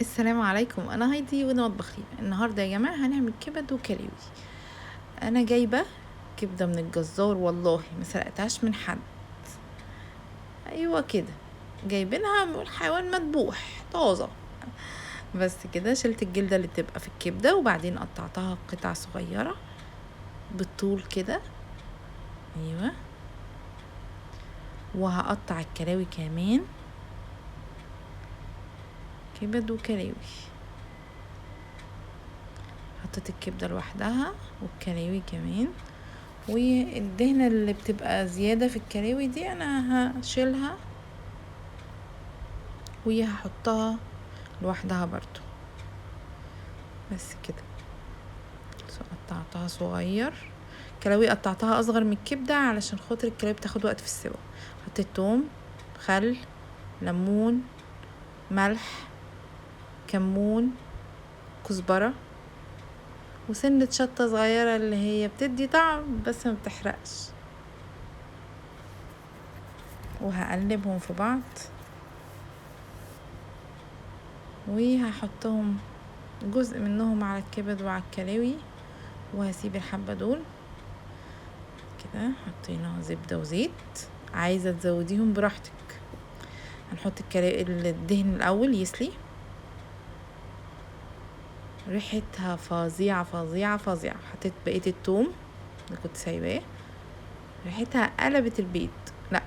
السلام عليكم، انا هايدي وده مطبخ ريم. النهارده يا جماعه هنعمل كبد وكلاوي. انا جايبه كبده من الجزار، والله ما سرقتهاش من حد. ايوه كده، جايبينها من حيوان مذبوح طازه. بس كده شلت الجلده اللي بتبقى في الكبده، وبعدين قطعتها قطع صغيره بالطول كده. ايوه، وهقطع الكلاوي كمان، كبد وكلاوي. حطيت الكبده لوحدها والكلاوي كمان، والدهنة اللي بتبقى زيادة في الكلاوي دي انا هشيلها وهحطها لوحدها برضو. بس كده، قطعتها صغير. كلاوي قطعتها اصغر من الكبدة علشان خاطر الكلاوي بتاخد وقت في السوا. حطيت توم، خل، ليمون، ملح، كمون، كزبرة، وسنة شطة صغيرة اللي هي بتدي طعم بس ما بتحرقش. وهقلبهم في بعض، وهحطهم جزء منهم على الكبد وعلى الكلاوي، وهسيب الحبة دول كده. حطينا زبدة وزيت، عايزة تزوديهم براحتك. هنحط الدهن الأول يسلي. ريحتها فظيعة فظيعة فظيعة. حطيت بقية التوم اللي كنت سايباه، ريحتها قلبت البيت. لا،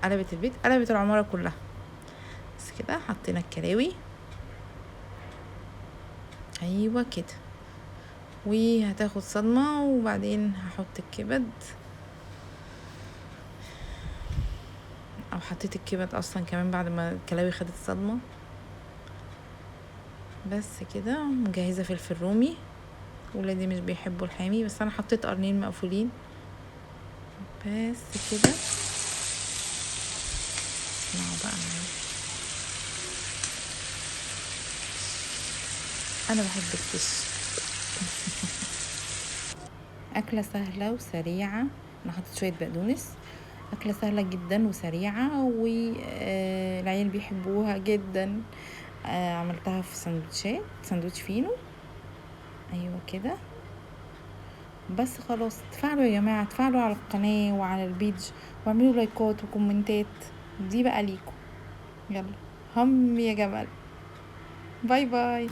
قلبت العمارة كلها. بس كده حطينا الكلاوي، ايوه كده، وهتاخد صدمة. وبعدين هحط الكبد، او حطيت الكبد اصلا كمان بعد ما الكلاوي خدت صدمة. بس كده مجهزة فلفل رومي، ولادي مش بيحبوا الحامي، بس انا حطيت قرنين مقفولين. بس كده، اسمعوا بقى معايا، انا بحب الكش. اكله سهله وسريعه. انا حطيت شويه بقدونس. اكله سهله جدا وسريعه، والعيال بيحبوها جدا. عملتها في سندوتش فينو. ايوه كده. بس خلاص، تفعلوا يا جماعه، تفعلوا على القناه وعلى البيج، واعملوا لايكات وكومنتات. دي بقى ليكم. يلا، هم يا جمال. باي باي.